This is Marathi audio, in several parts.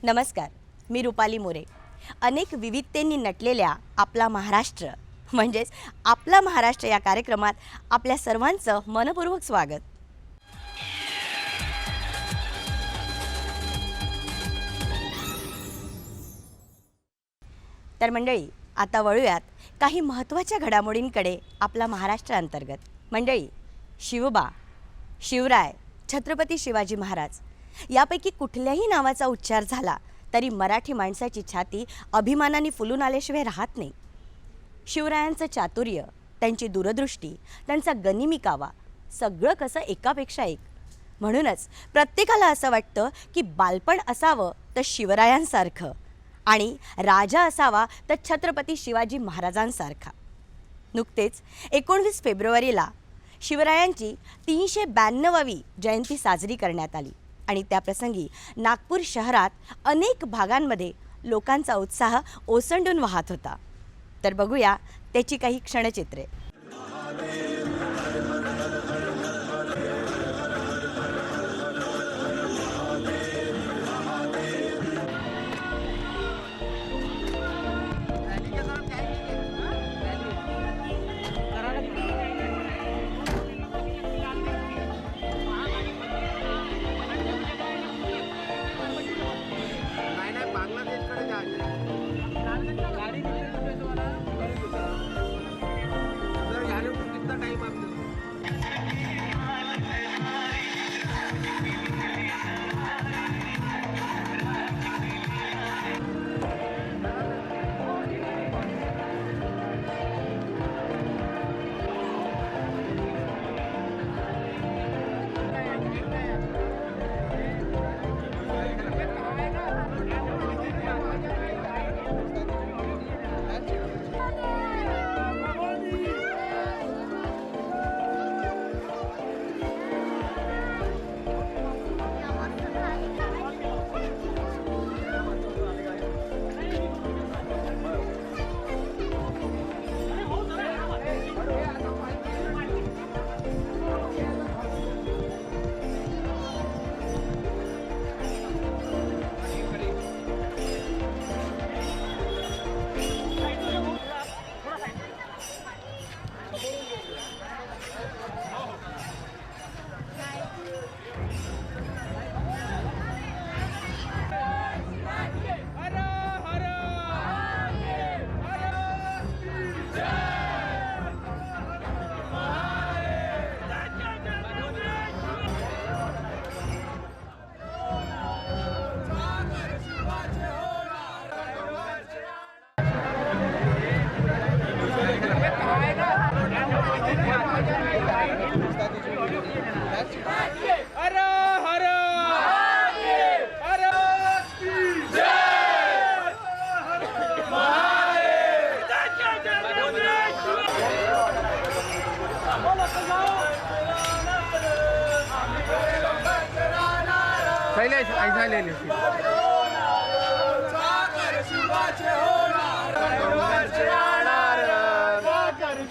नमस्कार, मी रुपाली मोरे. अनेक विविधतेंनी नटलेल्या आपला महाराष्ट्र म्हणजेच आपला महाराष्ट्र या कार्यक्रमात आपल्या सर्वांचं मनपूर्वक स्वागत. तर मंडळी, आता वळूयात काही महत्त्वाच्या घडामोडींकडे आपला महाराष्ट्र अंतर्गत. मंडळी, शिवबा, शिवराय, छत्रपती शिवाजी महाराज यापैकी कुठल्याही नावाचा उच्चार झाला तरी मराठी माणसाची छाती अभिमानाने फुलून आल्याशिवाय राहत नाही. शिवरायांचं चातुर्य, त्यांची दूरदृष्टी, त्यांचा गनिमी कावा सगळं कसं एकापेक्षा एक. म्हणूनच प्रत्येकाला असं वाटतं की बालपण असावं तर शिवरायांसारखं आणि राजा असावा तर छत्रपती शिवाजी महाराजांसारखा. नुकतेच 19 फेब्रुवारीला शिवरायांची 392वी जयंती साजरी करण्यात आली आणि त्याप्रसंगी नागपूर शहरात अनेक भागांमध्ये लोकांचा उत्साह ओसंडून वाहत होता. तर बघूया त्याची काही क्षणचित्रे.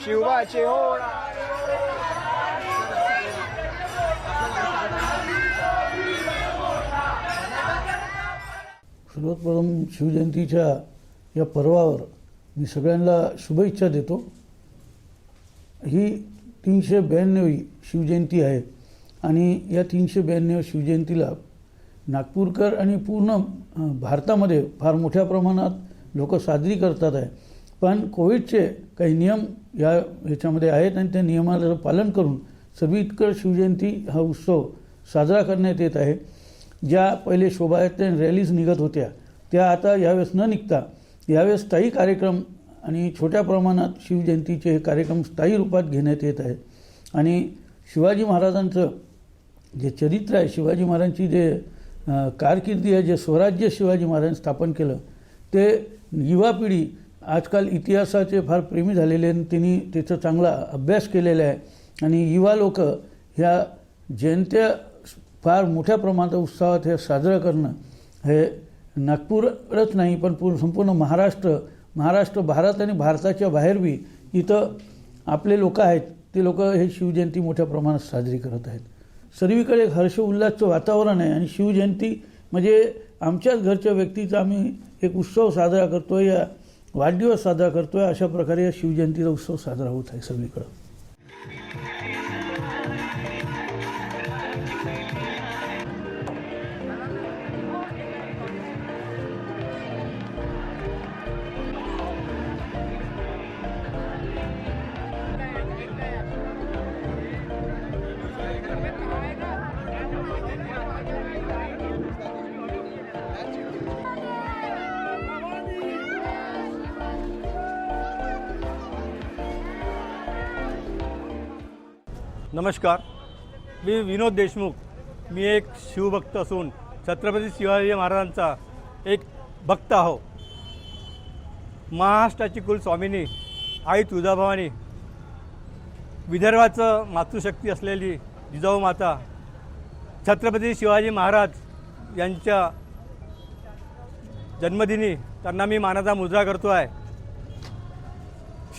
शिवाचे होणार. सर्वप्रथम शिवजयंतीच्या या पर्वावर मी सगळ्यांना शुभेच्छा देतो. ही 392वी शिवजयंती आहे आणि या 392 शिवजयंतीला नागपूरकर आणि पूर्ण भारतामध्ये फार मोठ्या प्रमाणात लोक साजरी करतात आहे. पण कोविडचे काही नियम ह्याच्यामध्ये आहेत आणि त्या नियमाचं पालन करून सर्वितकर शिवजयंती हा उत्सव साजरा करण्यात येत आहे. ज्या पहिले शोभायात्रा रॅलीज निघत होत्या त्या आता यावेळेस न निघता यावेळेस स्थायी कार्यक्रम आणि छोट्या प्रमाणात शिवजयंतीचे हे कार्यक्रम स्थायी रूपात घेण्यात येत आहेत. आणि शिवाजी महाराजांचं जे चरित्र आहे शिवाजी महाराजांची जे कारकिर्दी आहे, जे स्वराज्य शिवाजी महाराजांनी स्थापन केलं, ते युवा पिढी आजकाल इतिहासाचे फार प्रेमी झालेले आहेत. त्यांनी त्याचा चांगला अभ्यास केलेला आहे आणि युवा लोक ह्या जयंत्या फार मोठ्या प्रमाणात उत्साहात हे साजरं करणं हे नागपूरच नाही पण संपूर्ण महाराष्ट्र भारत आणि भारताच्या बाहेर बी इथं आपले लोक आहेत, ते लोक हे शिवजयंती मोठ्या प्रमाणात साजरी करत आहेत. सर्वीकडे हर्ष उल्हासचं वातावरण आहे आणि शिवजयंती म्हणजे आमच्याच घरच्या व्यक्तीचा आम्ही एक उत्सव साजरा करतोय, या वाढदिवस साजरा करतोय. अशा प्रकारे या शिवजयंतीचा उत्सव साजरा होत आहे सर्वीकडं. नमस्कार, मी विनोद देशमुख. मी एक शिवभक्त असून छत्रपती शिवाजी महाराजांचा एक भक्त आहो. महाराष्ट्राची कुलस्वामिनी आई तुळजाभवानी, विदर्भाचं मातृशक्ती असलेली जिजाऊ माता, छत्रपती शिवाजी महाराज यांच्या जन्मदिनी त्यांना मी मानाचा मुजरा करतो आहे.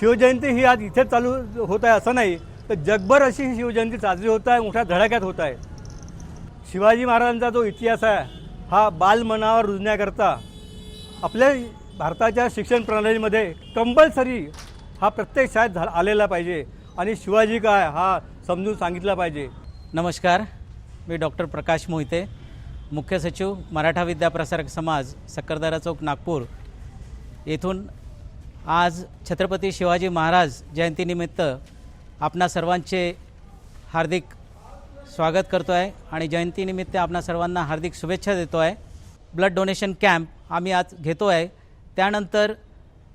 शिवजयंती ही आज इथे चालू होत आहे असं नाही, तर जगभर अशी ही शिवजयंती साजरी होत आहे, मोठ्या धडाक्यात होत आहे. शिवाजी महाराजांचा जो इतिहास आहे हा बालमनावर रुजण्याकरता आपल्या भारताच्या शिक्षण प्रणालीमध्ये कंपल्सरी हा प्रत्येक शाळेत आलेला पाहिजे आणि शिवाजी काय हा समजून सांगितला पाहिजे. नमस्कार, मी डॉक्टर प्रकाश मोहिते, मुख्य सचिव मराठा विद्याप्रसारक समाज, सक्करदरा चौक, नागपूर येथून आज छत्रपती शिवाजी महाराज जयंतीनिमित्त आपणा सर्वांचे हार्दिक स्वागत करतो आहे आणि जयंतीनिमित्त आपणा सर्वांना हार्दिक शुभेच्छा देतो आहे. ब्लड डोनेशन कॅम्प आम्ही आज घेतो आहे. त्यानंतर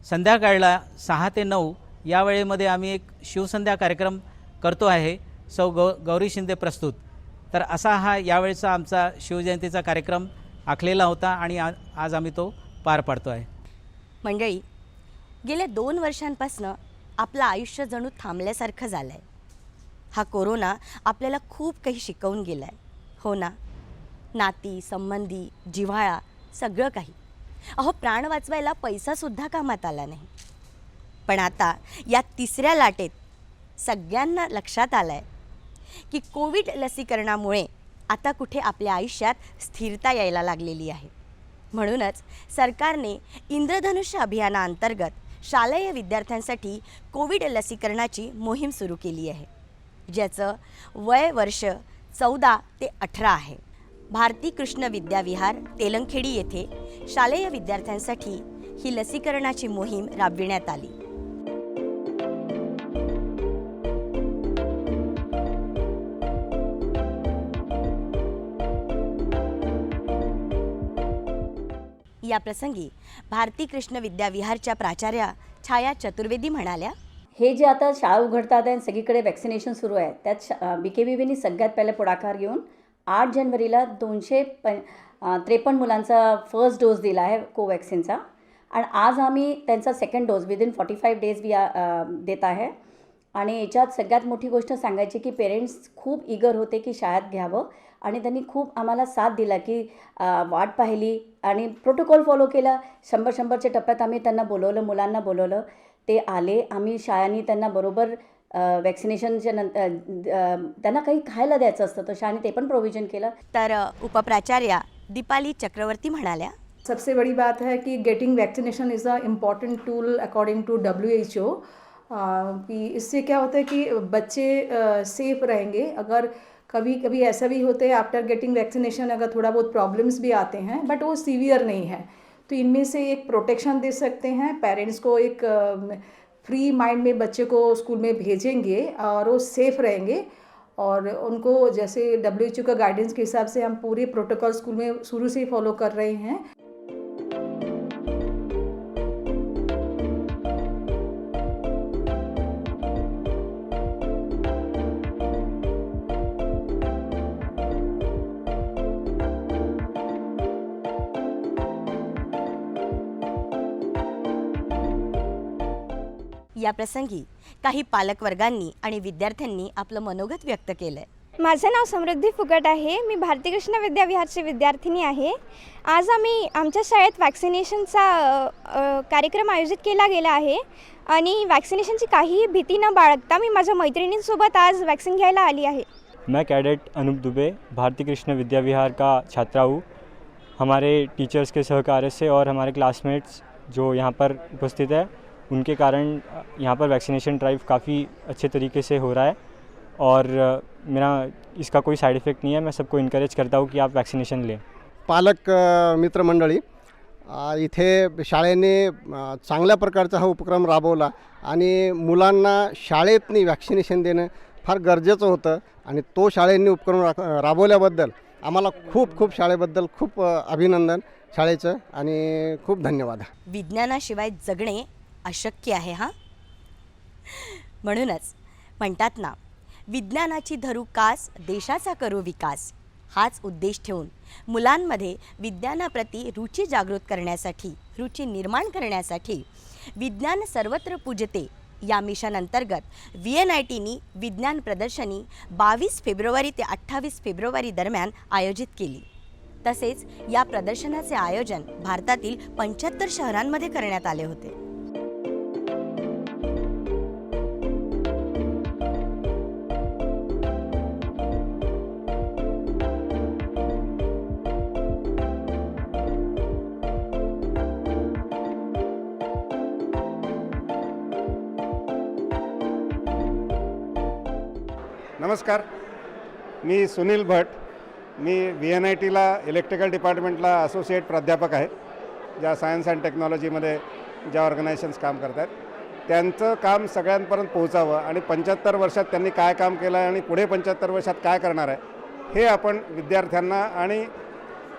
संध्याकाळला 6 ते 9 या वेळेमध्ये आम्ही एक शिवसंध्या कार्यक्रम करतो आहे, सौ गौरी शिंदे प्रस्तुत. तर असा हा यावेळेचा आमचा शिवजयंतीचा कार्यक्रम आखलेला होता आणि आज आम्ही तो पार पाडतो आहे. मंडळी, गेल्या 2 वर्षांपासून आपलं आयुष्य जणू थांबल्यासारखं झालं आहे. हा कोरोना आपल्याला खूप काही शिकवून गेला आहे, हो ना? नाती, संबंधी, जिव्हाळा, सगळं काही. अहो, प्राण वाचवायला पैसासुद्धा कामात आला नाही. पण आता या 3ऱ्या लाटेत सगळ्यांना लक्षात आलं आहे की कोविड लसीकरणामुळे आता कुठे आपल्या आयुष्यात स्थिरता यायला लागलेली आहे. म्हणूनच सरकारने इंद्रधनुष्य अभियानाअंतर्गत शालेय विद्यार्थ्यांसाठी कोविड लसीकरणाची मोहीम सुरू केली आहे, ज्याचं वय वर्ष 14 ते 18 आहे. भारती कृष्ण विद्याविहार, तेलंगखेडी येथे शालेय विद्यार्थ्यांसाठी ही लसीकरणाची मोहीम राबविण्यात आली. या प्रसंगी भारती कृष्ण विद्याविहारच्या प्राचार्या छाया चतुर्वेदी म्हणाल्या, हे जे आता शाळा उघडतात आणि सगळीकडे वॅक्सिनेशन सुरू आहे, त्यात BKBBने सगळ्यात पहिले पुढाकार घेऊन 8 जानेवारीला 253 मुलांचा फर्स्ट डोस दिला आहे कोवॅक्सिनचा आणि आज आम्ही त्यांचा सेकंड डोस विदिन 45 डेज देत आहे. आणि याच्यात सगळ्यात मोठी गोष्ट सांगायची की पेरेंट्स खूप ईगर होते की शाळेत घ्यावं आणि त्यांनी खूप आम्हाला साथ दिला की वाट पाहिली आणि प्रोटोकॉल फॉलो केला. 100-100च्या टप्प्यात आम्ही त्यांना बोलवलं, मुलांना बोलवलं, ते आले. आम्ही शाळांनी त्यांना बरोबर वॅक्सिनेशनच्या नंतर त्यांना काही खायला द्यायचं असतं तर शाळांनी ते पण प्रोव्हिजन केलं. तर उपप्राचार्या दीपाली चक्रवर्ती म्हणाल्या, सबसे बड़ी बात है कि getting vaccination is a important tool according to WHO. कि इससे क्या होता है कि बच्चे सेफ रहेंगे. अगर कभी कभी ऐसा भी होता है आफ्टर गेटिंग वैक्सीनेशन अगर थोड़ा बहुत प्रॉब्लम्स भी आते हैं बट वो सीवियर नहीं है, तो इनमें से एक प्रोटेक्शन दे सकते हैं. पेरेंट्स को एक फ्री माइंड में बच्चे को स्कूल में भेजेंगे और वो सेफ़ रहेंगे और उनको जैसे WHO का गाइडेंस के हिसाब से हम पूरे प्रोटोकॉल स्कूल में शुरू से ही फॉलो कर रहे हैं. या प्रसंगी काही पालकवर्गांनी आणि विद्यार्थ्यांनी आपलं मनोगत व्यक्त केलंय. माझं नाव समृद्धी फुकट आहे. मी भारती कृष्ण विद्याविहारची विद्यार्थिनी आहे. आज आम्ही आमच्या शाळेत वॅक्सिनेशनचा कार्यक्रम आयोजित केला गेला आहे आणि वॅक्सिनेशनची काहीही भीती न बाळगता मी माझ्या मैत्रिणींसोबत आज वॅक्सिन घ्यायला आली आहे. मैं कैडेट अनूप दुबे भारती कृष्ण विद्याविहार का छात्रा हूँ. हमारे टीचर्स के सहकार्य से और हमारे क्लासमेट्स जो यहाँ पर उपस्थित है उनके कारण यहाँ पर वैक्सीनेशन ड्राइव काफ़ी अच्छे तरीके से हो रहा है और मेरा इसका कोई साइड इफ़ेक्ट नहीं है. मैं सबको इनकरेज करता हूँ कि आप वैक्सीनेशन लें. पालक मित्रमंडळी इथे शाळेने चांगल्या प्रकारचा हा उपक्रम राबवला आणि मुलांना शाळेतनी वॅक्सिनेशन देणं फार गरजेचं होतं आणि तो शाळेंनी उपक्रम राबवल्याबद्दल आम्हाला खूप खूप शाळेबद्दल खूप अभिनंदन शाळेचं आणि खूप धन्यवाद. विज्ञानाशिवाय जगणे अशक्य आहे हा. म्हणूनच म्हणतात ना, विज्ञानाची धरू कास, देशाचा करू विकास. हाच उद्देश ठेवून मुलांमध्ये विज्ञानाप्रती रुची जागृत करण्यासाठी, रुची निर्माण करण्यासाठी विज्ञान सर्वत्र पूजते या मिशन अंतर्गत VNITनी विज्ञान प्रदर्शनी 22 फेब्रुवारी ते 28 फेब्रुवारी दरम्यान आयोजित केली. तसेच या प्रदर्शनाचे आयोजन भारतातील 75 शहरांमध्ये करण्यात आले होते. नमस्कार, मी सुनील भट. मी VNITला इलेक्ट्रिकल डिपार्टमेंटला असोसिएट प्राध्यापक आहे. ज्या सायन्स अँड टेक्नॉलॉजीमध्ये ज्या ऑर्गनायझेशन्स काम करत आहेत त्यांचं काम सगळ्यांपर्यंत पोहोचावं आणि 75 वर्षात त्यांनी काय काम केलं आहे आणि पुढे 75 वर्षात काय करणार आहे हे आपण विद्यार्थ्यांना आणि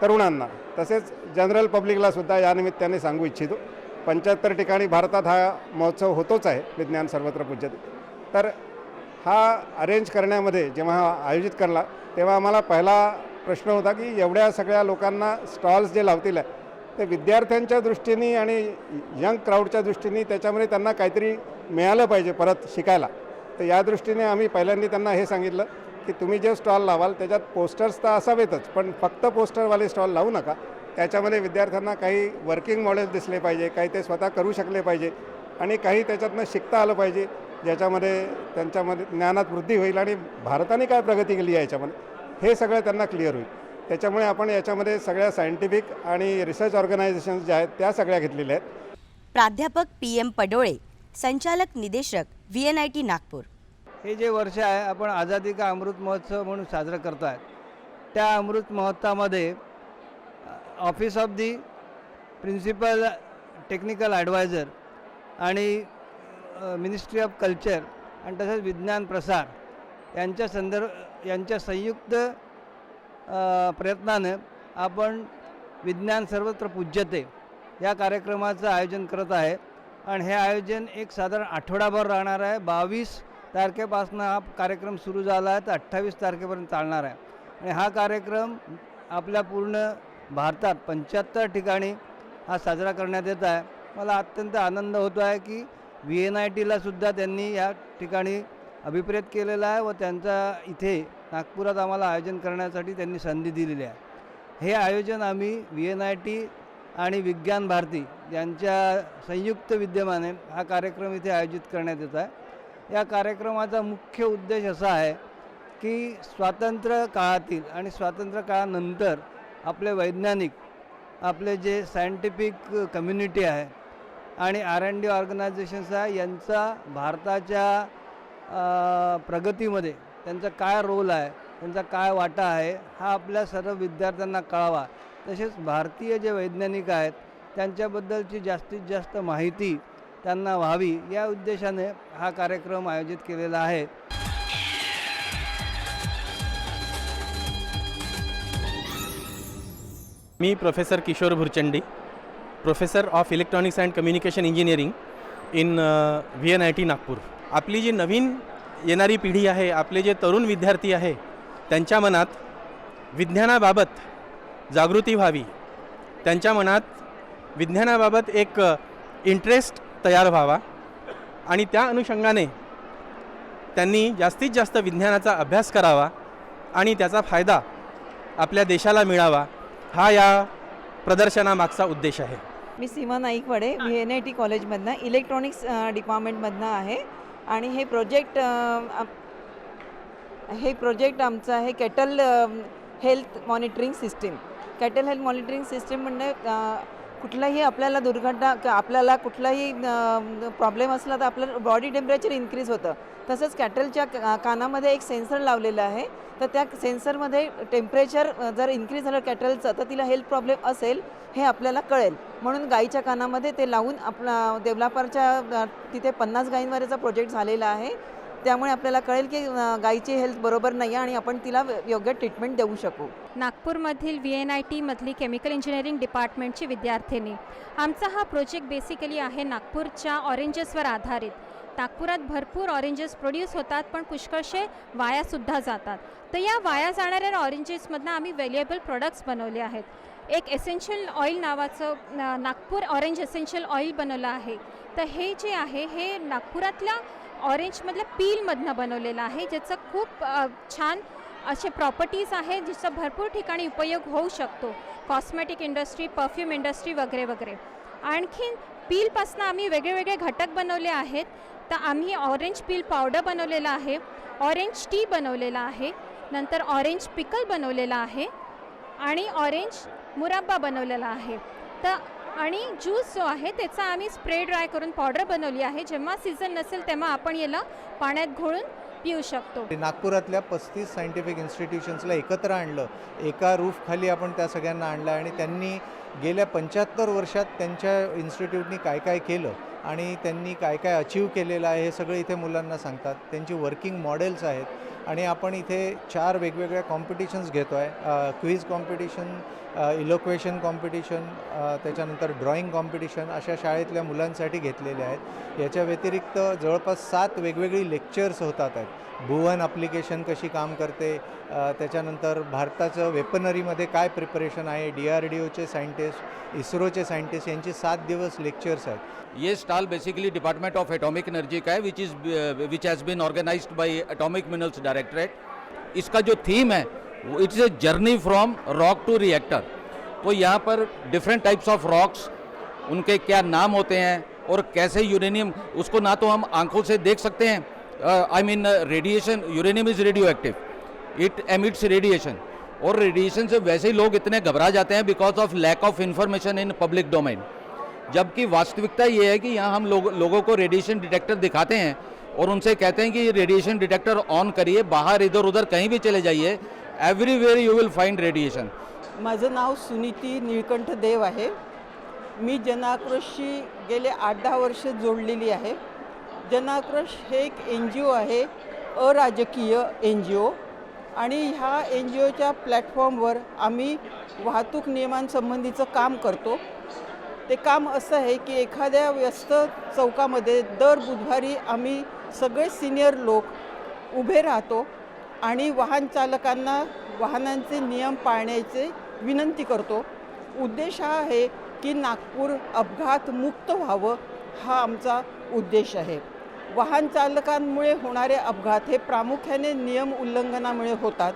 तरुणांना तसेच जनरल पब्लिकलासुद्धा या निमित्ताने सांगू इच्छितो. 75 ठिकाणी भारतात हा महोत्सव होतोच आहे, विज्ञान सर्वत्र पूज्यते. तर हा अरेंज करण्यामध्ये जेव्हा हा आयोजित करला तेव्हा आम्हाला पहिला प्रश्न होता की एवढ्या सगळ्या लोकांना स्टॉल्स जे लावतील आहे ते विद्यार्थ्यांच्या दृष्टीने आणि यंग क्राऊडच्या दृष्टीने त्याच्यामध्ये त्यांना काहीतरी मिळालं पाहिजे परत शिकायला. तर या दृष्टीने आम्ही पहिल्यांदा त्यांना हे सांगितलं की तुम्ही जे स्टॉल लावाल त्याच्यात पोस्टर्स तर असावेतच, पण फक्त पोस्टरवाले स्टॉल लावू नका. त्याच्यामध्ये विद्यार्थ्यांना काही वर्किंग मॉडेल्स दिसले पाहिजे, काही ते स्वतः करू शकले पाहिजे आणि काही त्याच्यातनं शिकता आलं पाहिजे, ज्याच्यामध्ये त्यांच्यामध्ये ज्ञानात वृद्धी होईल आणि भारताने काय प्रगती केली आहे याच्यामध्ये हे सगळं त्यांना क्लिअर होईल. त्याच्यामुळे आपण याच्यामध्ये सगळ्या सायंटिफिक आणि रिसर्च ऑर्गनायझेशन्स ज्या आहेत त्या सगळ्या घेतलेल्या आहेत. प्राध्यापक PM पडोळे, संचालक निदेशक VNIT नागपूर. हे जे वर्ष आहे आपण आझादी का अमृत महोत्सव म्हणून साजरं करतो आहे. त्या अमृत महोत्सवामध्ये office of the principal technical advisor आणि मिनिस्ट्री ऑफ कल्चर आणि तसेच विज्ञान प्रसार यांच्या संयुक्त प्रयत्नानं आपण विज्ञान सर्वत्र पूज्यते या कार्यक्रमाचं आयोजन करत आहे. आणि हे आयोजन एक साधारण आठवडाभर राहणार आहे. 22 तारखेपासून हा कार्यक्रम सुरू झाला आहे तर 28 तारखेपर्यंत चालणार आहे. आणि हा कार्यक्रम आपल्या पूर्ण भारतात 75 ठिकाणी हा साजरा करण्यात येत आहे. मला अत्यंत आनंद होतो आहे की VNITला सुद्धा त्यांनी या ठिकाणी अभिप्रेत केलेला आहे व त्यांचा इथे नागपुरात आम्हाला आयोजन करण्यासाठी त्यांनी संधी दिलेली आहे. हे आयोजन आम्ही VNIT आणि विज्ञान भारती यांच्या संयुक्त विद्यमाने हा कार्यक्रम इथे आयोजित करण्यात येत आहे. या कार्यक्रमाचा मुख्य उद्देश असा आहे की स्वातंत्र्य काळातील आणि स्वातंत्र्य काळानंतर आपले वैज्ञानिक, आपले जे सायंटिफिक कम्युनिटी आहे आणि R&D ऑर्गनायझेशन्स आहे यांचा भारताच्या प्रगतीमध्ये त्यांचा काय रोल आहे, त्यांचा काय वाटा आहे हा आपल्या सर्व विद्यार्थ्यांना कळावा. तसेच भारतीय जे वैज्ञानिक आहेत त्यांच्याबद्दलची जास्तीत जास्त माहिती त्यांना व्हावी या उद्देशाने हा कार्यक्रम आयोजित केलेला आहे. मी professor Kishor Bhurchandi, professor of electronics and communication engineering in VNIT Nagpur. आपली जी नवीन येणारी पिढी आहे, आपले जे तरुण विद्यार्थी आहे त्यांच्या मनात विज्ञानाबाबत जागृती व्हावी, त्यांच्या मनात विज्ञानाबाबत एक इंटरेस्ट तयार व्हावा आणि त्या अनुषंगाने त्यांनी जास्तीत जास्त विज्ञानाचा अभ्यास करावा आणि त्याचा फायदा आपल्या देशाला मिळावा, हा या प्रदर्शनामागचा उद्देश आहे. मी सीमा नाईकवडे VNIT कॉलेजमधनं इलेक्ट्रॉनिक्स डिपार्टमेंटमधनं आहे आणि हे प्रोजेक्ट आमचं आहे kettle health monitoring system. Kettle health monitoring system म्हणजे कुठलाही आपल्याला दुर्घटना आपल्याला कुठलाही प्रॉब्लेम असला तर आपलं बॉडी टेम्परेचर इन्क्रीज होतं. तसंच कॅटलच्या कानामध्ये एक सेन्सर लावलेलं आहे, तर त्या सेन्सरमध्ये टेम्परेचर जर इन्क्रीज झालं कॅटलचं तर तिला हेल्थ प्रॉब्लेम असेल हे आपल्याला कळेल. म्हणून गाईच्या कानामध्ये ते लावून आपला डेव्हलपरच्या तिथे 50 गायींवरचा प्रोजेक्ट झालेला आहे. त्यामुळे आपल्याला कळेल की गाईची हेल्थ बरोबर नाही आहे आणि आपण तिला योग्य ट्रीटमेंट देऊ शकू. नागपूरमधील VNITमधली केमिकल इंजिनिअरिंग डिपार्टमेंटची विद्यार्थिनी. आमचा हा प्रोजेक्ट बेसिकली आहे नागपूरच्या ऑरेंजेसवर आधारित. नागपुरात भरपूर ऑरेंजेस प्रोड्यूस होतात पण पुष्कळशे वायासुद्धा जातात. तर या वाया जाणाऱ्या ऑरेंजेसमधनं आम्ही व्हॅल्युएबल प्रोडक्ट्स बनवले आहेत. एक एसेन्शियल ऑइल नावाचं नागपूर ऑरेंज एसेन्शियल ऑइल बनवलं आहे. तर हे जे आहे हे नागपुरातल्या ऑरेंजमधल्या पीलमधनं बनवलेलं आहे, ज्याचं खूप छान असे प्रॉपर्टीज आहेत, जिचा भरपूर ठिकाणी उपयोग होऊ शकतो. कॉस्मेटिक इंडस्ट्री, परफ्यूम इंडस्ट्री वगैरे वगैरे. आणखी पीलपासून आम्ही वेगळे घटक बनवले आहेत. तर आम्ही ऑरेंज पील पावडर बनवलेला आहे, ऑरेंज टी बनवलेला आहे, नंतर ऑरेंज पिकल बनवलेला आहे आणि ऑरेंज मुरब्बा बनवलेला आहे. तर आणि ज्यूस जो आहे त्याचा आम्ही स्प्रे ड्राय करून पावडर बनवली आहे. जेव्हा सीझन नसेल तेव्हा आपण याला पाण्यात घोळून पिऊ शकतो. नागपुरातल्या 35 सायंटिफिक इन्स्टिट्यूशन्सला एकत्र आणलं, एका रूफखाली आपण त्या सगळ्यांना आणलं आणि त्यांनी गेल्या 75 वर्षात त्यांच्या इन्स्टिट्यूटनी काय काय केलं आणि त्यांनी काय काय अचीव केलेलं आहे हे सगळं इथे मुलांना सांगतात. त्यांची वर्किंग मॉडेल्स आहेत आणि आपण इथे 4 वेगवेगळ्या कॉम्पिटिशन्स घेतो आहे. क्विज कॉम्पिटिशन, इलोक्वेशन कॉम्पिटिशन, त्याच्यानंतर ड्रॉइंग कॉम्पिटिशन अशा शाळेतल्या मुलांसाठी घेतलेले आहेत. याच्या व्यतिरिक्त जवळपास 7 वेगवेगळी लेक्चर्स होतात आहेत. भुवन ॲप्लिकेशन कशी काम करते, त्याच्यानंतर भारताचं वेपनरीमध्ये काय प्रिपरेशन आहे, DRDOचे सायंटिस्ट, इस्रोचे सायंटिस्ट यांची 7 दिवस लेक्चर्स आहेत. ये stall basically department of atomic energy का है which has been organised by atomic minerals directorate. इसका जो थीम है it's a journey from rock to reactor. तो यहाँ पर डिफरेंट टाइप्स ऑफ रॉक्स, उनके क्या नाम होते हैं और कैसे यूरेनियम, उसको ना तो हम आंखों से देख सकते हैं, I mean radiation, uranium is radioactive, it emits radiation, और रेडिएशन से वैसे ही लोग इतने घबरा जाते हैं because of lack of information in public domain. जबकि वास्तविकता ये है कि यहाँ हम लोगों को रेडिएशन डिटेक्टर दिखाते हैं और उनसे कहते हैं कि रेडिएशन डिटेक्टर ऑन करिए, बाहर इधर उधर कहीं भी चले जाइए, everywhere you will find radiation. माझं नाव सुनीती निळकंठ देव आहे. मी जनआक्रोशशी गेले 8-10 वर्ष जोडलेली आहे. जनआक्रोश हे एक NGO आहे, अराजकीय NGO, आणि ह्या NGOच्या प्लॅटफॉर्मवर आम्ही वाहतूक नियमांसंबंधीचं काम करतो. ते काम असं आहे की एखाद्या व्यस्त चौकामध्ये दर बुधवारी आम्ही सगळे सिनियर लोक उभे राहतो आणि वाहन चालकांना वाहनांचे नियम पाळण्याचे विनंती करतो. उद्देश हा आहे की नागपूर अपघात मुक्त व्हावं, हा आमचा उद्देश आहे. वाहन चालकांमुळे होणारे अपघात हे प्रामुख्याने नियम उल्लंघनामुळे होतात.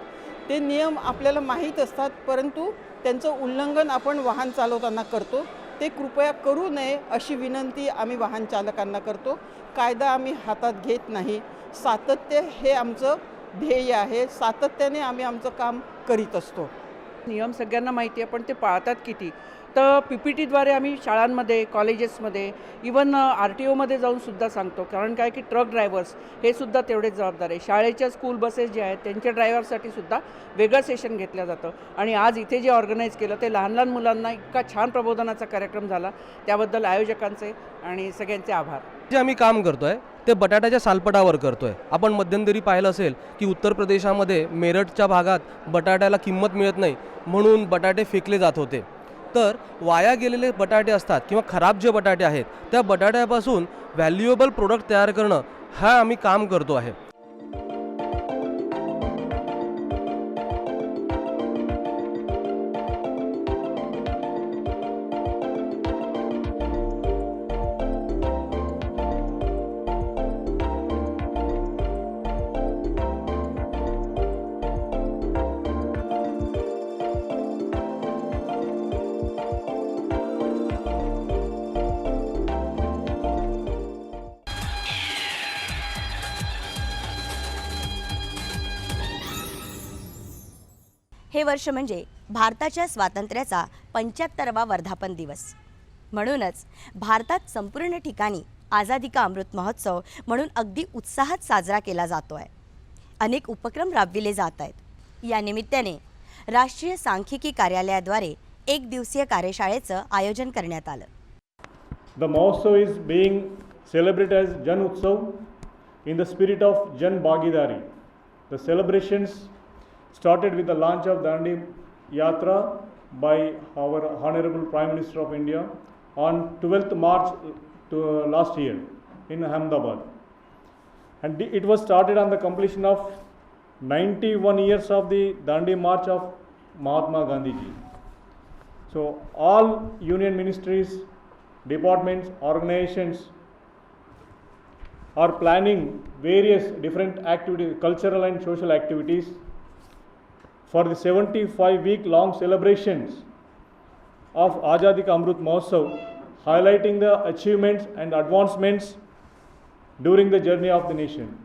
ते नियम आपल्याला माहीत असतात परंतु त्यांचं उल्लंघन आपण वाहन चालवताना करतो. ते कृपया करू नये अशी विनंती आम्ही वाहन चालकांना करतो. कायदा आम्ही हातात घेत नाही. सातत्य हे आमचं ध्येय आहे. सातत्याने आम्ही आमचं काम करीत असतो. नियम सगळ्यांना माहिती आहे पण ते पाळतात किती, तर PPTद्वारे आम्ही शाळांमध्ये, कॉलेजेसमध्ये, इवन RTOमध्ये जाऊनसुद्धा सांगतो. कारण काय की ट्रक ड्रायव्हर्स हे सुद्धा तेवढेच जबाबदार आहे. शाळेच्या स्कूल बसेस जे आहेत त्यांच्या ड्रायव्हरसाठी सुद्धा वेगळं सेशन घेतलं जातं. आणि आज इथे जे ऑर्गनाईज केलं ते लहान लहान मुलांना इतका छान प्रबोधनाचा कार्यक्रम झाला, त्याबद्दल आयोजकांचे आणि सगळ्यांचे आभार. जे आम्ही काम करतो आहे ते बटाट्याच्या सालपटावर करतो आहे. आपण मध्यंतरी पाहिलं असेल की उत्तर प्रदेशामध्ये मेरठच्या भागात बटाट्याला किंमत मिळत नाही म्हणून बटाटे फेकले जात होते. तर वाया गेलेले बटाटे असतात किंवा खराब जे बटाटे आहेत त्या बटाट्यापासून व्हॅल्युएबल प्रोडक्ट तयार करणं हा आम्ही काम करतो आहे. हे वर्ष म्हणजे भारताच्या स्वातंत्र्याचा 75वा वर्धापन दिवस. म्हणूनच भारतात संपूर्ण ठिकाणी आझादी का अमृत महोत्सव म्हणून अगदी उत्साहात साजरा केला जातो आहे. अनेक उपक्रम राबविले जात आहेत. या निमित्ताने राष्ट्रीय सांख्यिकी कार्यालयाद्वारे एक दिवसीय कार्यशाळेचं आयोजन करण्यात आलं. The Mahotsav is being celebrated as Jan Utsav in the spirit of Jan Bhagidari. The celebrations started with the launch of Dandi Yatra by our Honorable Prime Minister of India on 12th March last year in Ahmedabad. And it was started on the completion of 91 years of the Dandi March of Mahatma Gandhi ji. So all union ministries, departments, organizations are planning various different activities, cultural and social activities for the 75-week long celebrations of Azadi Ka Amrit Mahotsav, highlighting the achievements and advancements during the journey of the nation.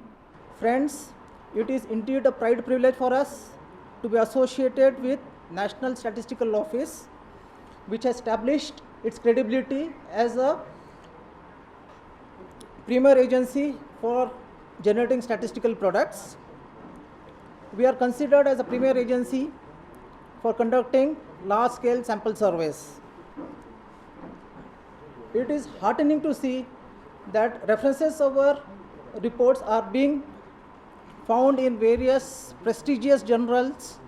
Friends, it is indeed a pride privilege for us to be associated with National Statistical Office, which has established its credibility as a premier agency for generating statistical products. We are considered as a premier agency for conducting large-scale sample surveys. It is heartening to see that references of our reports are being found in various prestigious journals,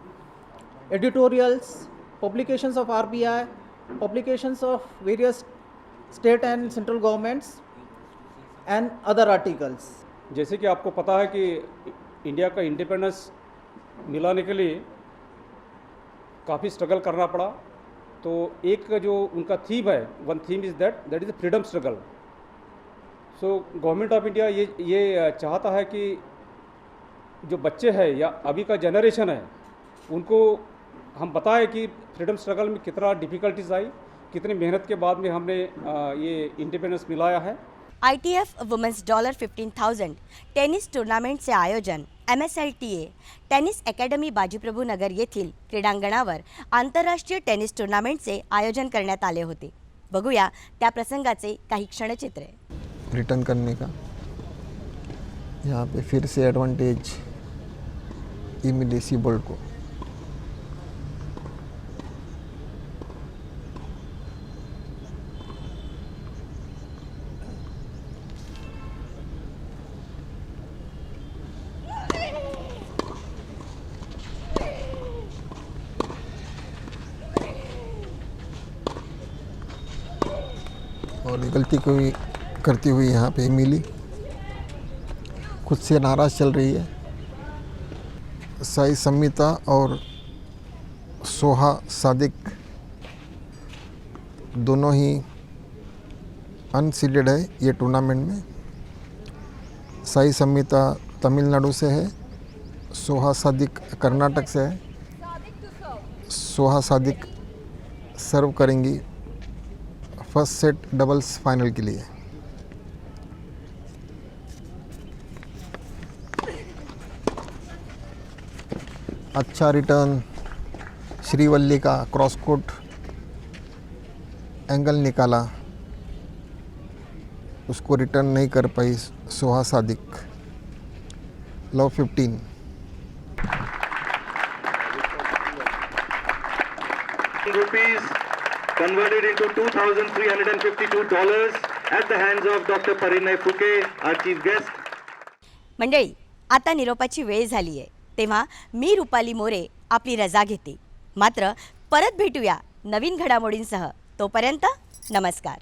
editorials, publications of RBI, publications of various state and central governments and other articles. जैसे कि आपको पता है कि इंडिया का इंडिपेंडेंस मिलाने के लिए काफ़ी स्ट्रगल करना पड़ा. तो एक जो उनका थीम है, one theme is that is the freedom struggle. So government of India ये चाहता है कि जो बच्चे हैं या अभी का जनरेशन है उनको हम बताएं कि फ्रीडम स्ट्रगल में कितना डिफ़िकल्टीज आई, कितनी मेहनत के बाद में हमने ये इंडिपेंडेंस मिलाया है. ITF वुमेन्स $15,000 टेनिस टुर्नामेंटचे आयोजन MSLTA टेनिस अकॅडमी बाजीप्रभू नगर येथील क्रीडांगणावर आंतरराष्ट्रीय टेनिस टुर्नामेंटचे आयोजन करण्यात आले होते. बघूया त्या प्रसंगाचे काही क्षणचित्रे. रिटर्न करने का यहाँ पे फिर से एडवांटेज ये मिली सी बोल्ट को. और गलती कोई करती हुई यहाँ पे मिली, खुद से नाराज़ चल रही है. साई संमिता और सोहा सादिक दोनों ही अनसीडेड है ये टूर्नामेंट में. साई संमिता तमिलनाडु से है, सोहा सादिक कर्नाटक से है. सोहा सादिक सर्व करेंगी फर्स्ट सेट डबल्स फाइनल के लिए. अच्छा रिटर्न श्रीवल्ली का क्रॉस कोर्ट एंगल निकाला, उसको रिटर्न नहीं कर पाई सोहा सादिक. लव 15. Rupees converted into $2,352 at the hands of Dr. Parinay Fuke, our chief guest. मंडळी, आता निरोपाची वेळ झाली आहे, तेव्हा मी रुपाली मोरे आपली रजा घेते. मात्र परत भेटूया नवीन घडामोडींसह. तोपर्यंत नमस्कार.